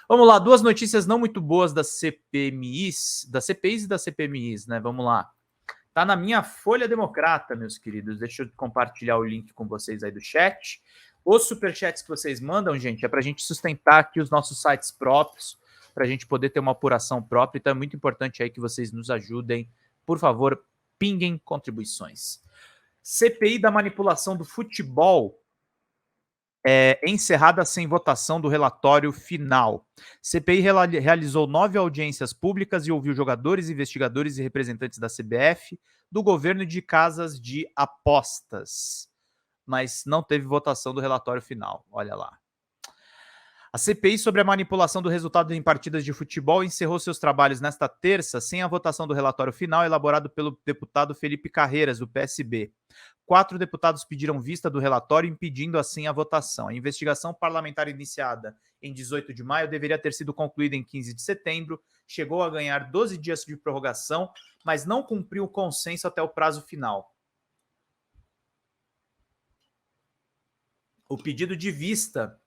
Vamos lá, duas notícias não muito boas das CPMIs, das CPIs e das CPMIs, né? Vamos lá. Tá na minha Folha Democrata, meus queridos. Deixa eu compartilhar o link com vocês aí do chat. Os superchats que vocês mandam, gente, é para a gente sustentar aqui os nossos sites próprios, para a gente poder ter uma apuração própria. Então é muito importante aí que vocês nos ajudem. Por favor, pinguem contribuições. CPI da manipulação do futebol encerrada sem votação do relatório final. CPI realizou 9 audiências públicas e ouviu jogadores, investigadores e representantes da CBF, do governo e de casas de apostas. Mas não teve votação do relatório final. Olha lá. A CPI sobre a manipulação do resultado em partidas de futebol encerrou seus trabalhos nesta terça sem a votação do relatório final elaborado pelo deputado Felipe Carreiras, do PSB. 4 deputados pediram vista do relatório, impedindo assim a votação. A investigação parlamentar iniciada em 18 de maio deveria ter sido concluída em 15 de setembro, chegou a ganhar 12 dias de prorrogação, mas não cumpriu o consenso até o prazo final. O pedido de vista,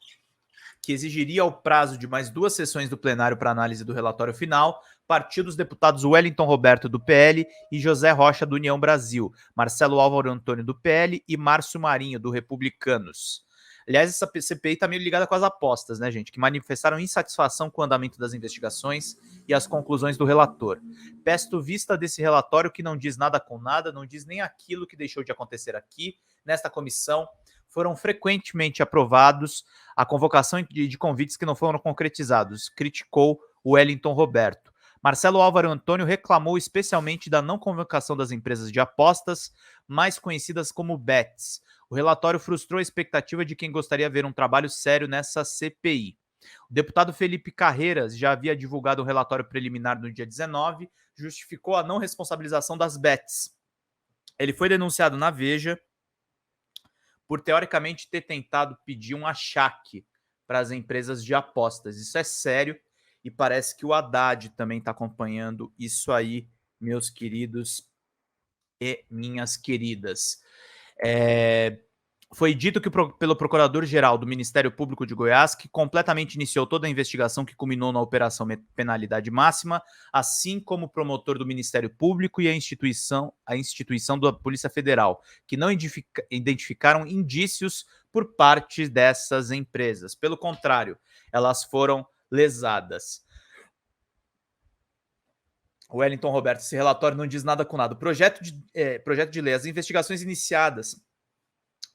que exigiria o prazo de mais 2 sessões do plenário para análise do relatório final, partiu dos deputados Wellington Roberto, do PL, e José Rocha, do União Brasil, Marcelo Álvaro Antônio, do PL, e Márcio Marinho, do Republicanos. Aliás, essa CPI está meio ligada com as apostas, né, gente? Que manifestaram insatisfação com o andamento das investigações e as conclusões do relator. Peço vista desse relatório que não diz nada com nada, não diz nem aquilo que deixou de acontecer aqui, nesta comissão. Foram frequentemente aprovados a convocação de convites que não foram concretizados, criticou o Wellington Roberto. Marcelo Álvaro Antônio reclamou especialmente da não convocação das empresas de apostas, mais conhecidas como bets. O relatório frustrou a expectativa de quem gostaria de ver um trabalho sério nessa CPI. O deputado Felipe Carreiras já havia divulgado um relatório preliminar no dia 19, justificou a não responsabilização das bets. Ele foi denunciado na Veja por, teoricamente, ter tentado pedir um achaque para as empresas de apostas. Isso é sério e parece que o Haddad também está acompanhando isso aí, meus queridos e minhas queridas. Foi dito que pelo Procurador-Geral do Ministério Público de Goiás, que completamente iniciou toda a investigação que culminou na Operação Penalidade Máxima, assim como o promotor do Ministério Público e a instituição da Polícia Federal, que não identificaram indícios por parte dessas empresas. Pelo contrário, elas foram lesadas. Wellington Roberto, esse relatório não diz nada com nada. Projeto de lei, as investigações iniciadas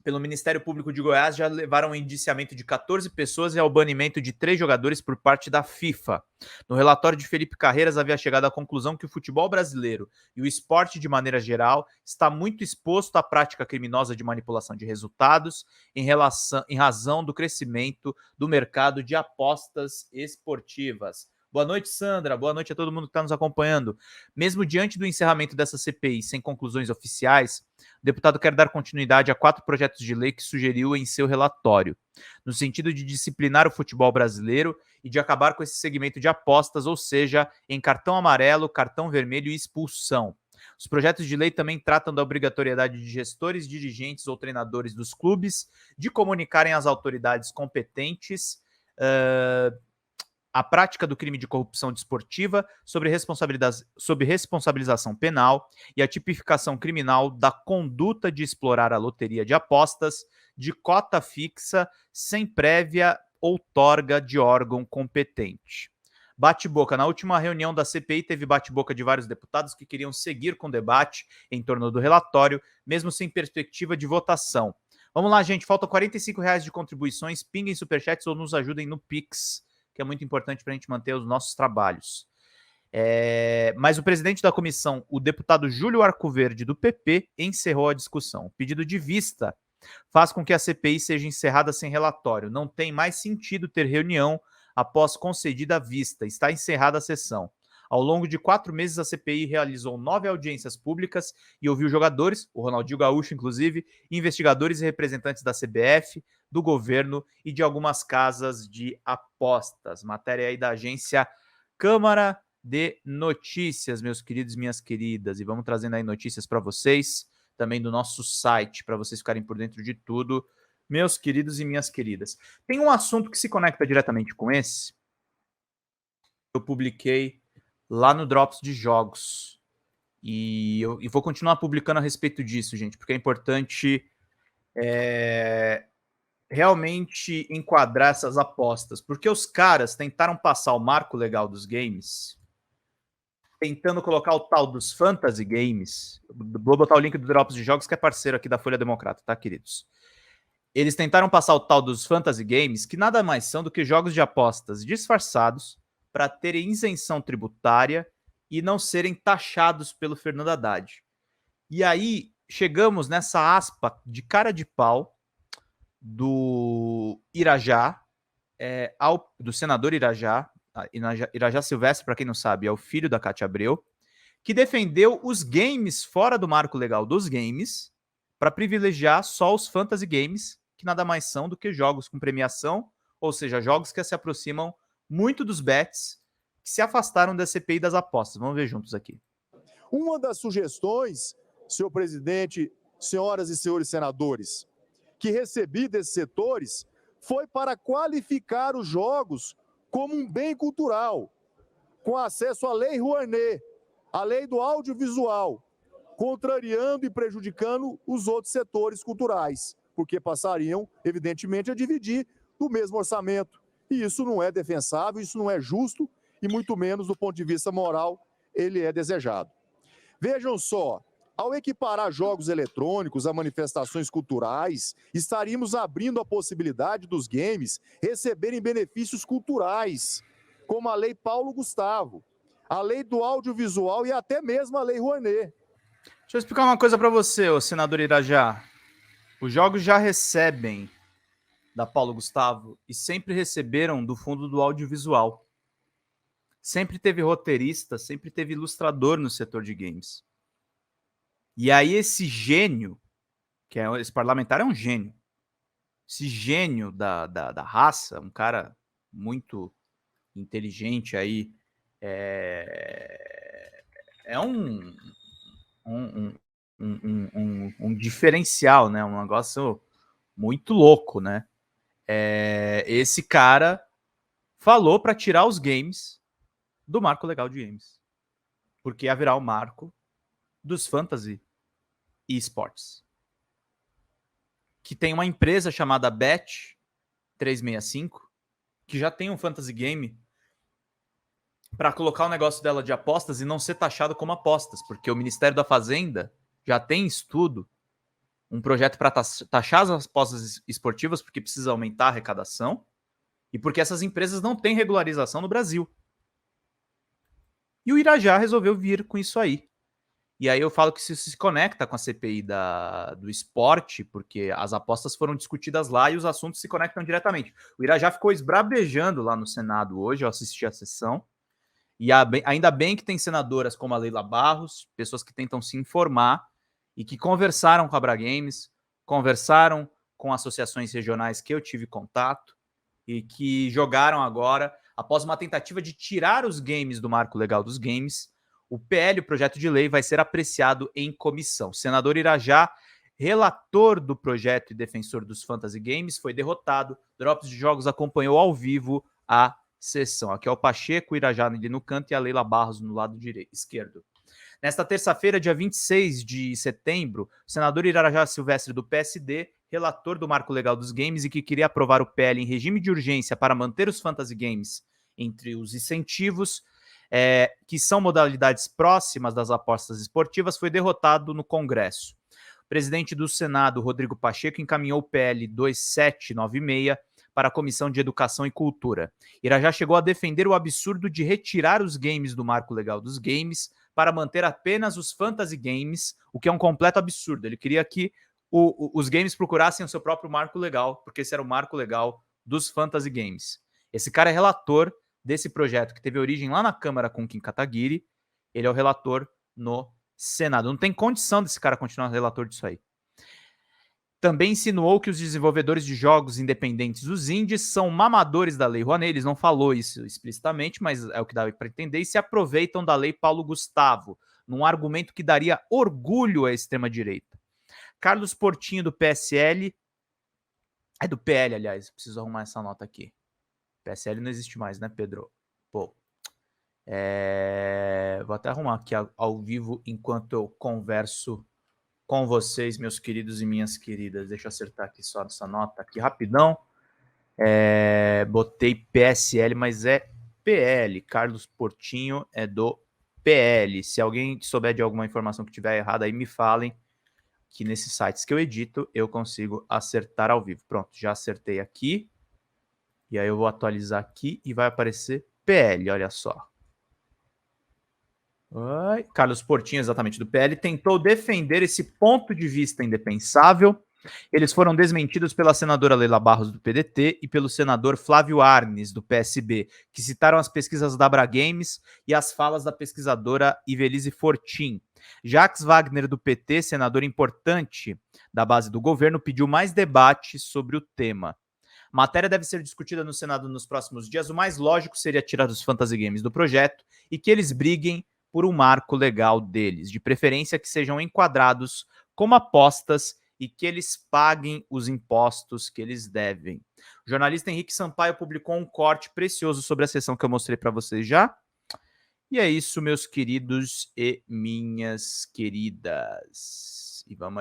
pelo Ministério Público de Goiás já levaram ao indiciamento de 14 pessoas e ao banimento de 3 jogadores por parte da FIFA. No relatório de Felipe Carreiras havia chegado à conclusão que o futebol brasileiro e o esporte de maneira geral está muito exposto à prática criminosa de manipulação de resultados em razão do crescimento do mercado de apostas esportivas. Boa noite, Sandra. Boa noite a todo mundo que está nos acompanhando. Mesmo diante do encerramento dessa CPI sem conclusões oficiais, o deputado quer dar continuidade a 4 projetos de lei que sugeriu em seu relatório, no sentido de disciplinar o futebol brasileiro e de acabar com esse segmento de apostas, ou seja, em cartão amarelo, cartão vermelho e expulsão. Os projetos de lei também tratam da obrigatoriedade de gestores, dirigentes ou treinadores dos clubes de comunicarem às autoridades competentes a prática do crime de corrupção desportiva sobre responsabilização penal e a tipificação criminal da conduta de explorar a loteria de apostas de cota fixa sem prévia outorga de órgão competente. Bate-boca. Na última reunião da CPI teve bate-boca de vários deputados que queriam seguir com o debate em torno do relatório, mesmo sem perspectiva de votação. Vamos lá, gente. Faltam R$45 de contribuições. Pinguem superchats ou nos ajudem no Pix, que é muito importante para a gente manter os nossos trabalhos. Mas o presidente da comissão, o deputado Júlio Arcoverde, do PP, encerrou a discussão. O pedido de vista faz com que a CPI seja encerrada sem relatório. Não tem mais sentido ter reunião após concedida a vista. Está encerrada a sessão. Ao longo de 4 meses, a CPI realizou 9 audiências públicas e ouviu jogadores, o Ronaldinho Gaúcho, inclusive, investigadores e representantes da CBF, do governo e de algumas casas de apostas. Matéria aí da agência Câmara de Notícias, meus queridos e minhas queridas. E vamos trazendo aí notícias para vocês, também do nosso site, para vocês ficarem por dentro de tudo, meus queridos e minhas queridas. Tem um assunto que se conecta diretamente com esse, eu publiquei lá no Drops de Jogos. E eu vou continuar publicando a respeito disso, gente, porque é importante realmente enquadrar essas apostas. Porque os caras tentaram passar o marco legal dos games, tentando colocar o tal dos fantasy games. Vou botar o link do Drops de Jogos, que é parceiro aqui da Folha Democrata, tá, queridos? Eles tentaram passar o tal dos fantasy games, que nada mais são do que jogos de apostas disfarçados para terem isenção tributária e não serem taxados pelo Fernando Haddad. E aí chegamos nessa aspa de cara de pau do Irajá, do senador Irajá. Irajá Silvestre, para quem não sabe, é o filho da Cátia Abreu, que defendeu os games fora do marco legal dos games para privilegiar só os fantasy games, que nada mais são do que jogos com premiação, ou seja, jogos que se aproximam muito dos bets, que se afastaram da CPI das apostas. Vamos ver juntos aqui. Uma das sugestões, senhor presidente, senhoras e senhores senadores, que recebi desses setores foi para qualificar os jogos como um bem cultural, com acesso à Lei Rouanet, a lei do audiovisual, contrariando e prejudicando os outros setores culturais, porque passariam, evidentemente, a dividir do mesmo orçamento. E isso não é defensável, isso não é justo, e muito menos do ponto de vista moral, ele é desejado. Vejam só, ao equiparar jogos eletrônicos a manifestações culturais, estaríamos abrindo a possibilidade dos games receberem benefícios culturais, como a Lei Paulo Gustavo, a Lei do Audiovisual e até mesmo a Lei Rouanet. Deixa eu explicar uma coisa para você, ô senador Irajá. Os jogos já recebem da Paulo Gustavo e sempre receberam do fundo do audiovisual. Sempre teve roteirista, sempre teve ilustrador no setor de games. E aí esse gênio, esse parlamentar é um gênio. Esse gênio da raça, um cara muito inteligente aí, é um diferencial, né? Um negócio muito louco, né? Esse cara falou para tirar os games do marco legal de games, porque ia virar o marco dos fantasy e esportes, que tem uma empresa chamada Bet365, que já tem um fantasy game para colocar o negócio dela de apostas e não ser taxado como apostas, porque o Ministério da Fazenda já tem em estudo um projeto para taxar as apostas esportivas, porque precisa aumentar a arrecadação e porque essas empresas não têm regularização no Brasil. E o Irajá resolveu vir com isso aí. E aí eu falo que isso se conecta com a CPI do esporte, porque as apostas foram discutidas lá e os assuntos se conectam diretamente. O Irajá ficou esbrabejando lá no Senado hoje, eu assisti a sessão, e ainda bem que tem senadoras como a Leila Barros, pessoas que tentam se informar e que conversaram com a Bra Games, conversaram com associações regionais que eu tive contato e que jogaram agora, após uma tentativa de tirar os games do marco legal dos games, o PL, o projeto de lei, vai ser apreciado em comissão. O senador Irajá, relator do projeto e defensor dos fantasy games, foi derrotado. Drops de Jogos acompanhou ao vivo a sessão. Aqui é o Pacheco, o Irajá ali no canto e a Leila Barros no lado esquerdo. Nesta terça-feira, dia 26 de setembro, o senador Irajá Silvestre do PSD, relator do marco legal dos games e que queria aprovar o PL em regime de urgência para manter os fantasy games entre os incentivos, que são modalidades próximas das apostas esportivas, foi derrotado no Congresso. O presidente do Senado, Rodrigo Pacheco, encaminhou o PL 2796 para a Comissão de Educação e Cultura. Irajá chegou a defender o absurdo de retirar os games do marco legal dos games para manter apenas os fantasy games, o que é um completo absurdo. Ele queria que os games procurassem o seu próprio marco legal, porque esse era o marco legal dos fantasy games. Esse cara é relator desse projeto que teve origem lá na Câmara com Kim Kataguiri. Ele é o relator no Senado. Não tem condição desse cara continuar relator disso aí. Também insinuou que os desenvolvedores de jogos independentes, os indies, são mamadores da Lei Rouanet. Eles não falou isso explicitamente, mas é o que dá para entender, e se aproveitam da Lei Paulo Gustavo, num argumento que daria orgulho à extrema-direita. Carlos Portinho, do PSL, do PL, aliás, preciso arrumar essa nota aqui. PSL não existe mais, né, Pedro? Pô, Vou até arrumar aqui ao vivo enquanto eu converso com vocês, meus queridos e minhas queridas. Deixa eu acertar aqui só essa nota aqui rapidão. Botei PSL, mas é PL. Carlos Portinho é do PL. Se alguém souber de alguma informação que tiver errada aí, me falem, que nesses sites que eu edito, eu consigo acertar ao vivo. Pronto, já acertei aqui. E aí eu vou atualizar aqui e vai aparecer PL, olha só. Carlos Portinho, exatamente, do PL, tentou defender esse ponto de vista indefensável. Eles foram desmentidos pela senadora Leila Barros, do PDT, e pelo senador Flávio Arnes, do PSB, que citaram as pesquisas da Abragames e as falas da pesquisadora Ivelise Fortin. Jacques Wagner, do PT, senador importante da base do governo, pediu mais debate sobre o tema. A matéria deve ser discutida no Senado nos próximos dias. O mais lógico seria tirar os fantasy games do projeto e que eles briguem por um marco legal deles, de preferência que sejam enquadrados como apostas e que eles paguem os impostos que eles devem. O jornalista Henrique Sampaio publicou um corte precioso sobre a sessão que eu mostrei para vocês já. E é isso, meus queridos e minhas queridas. E vamos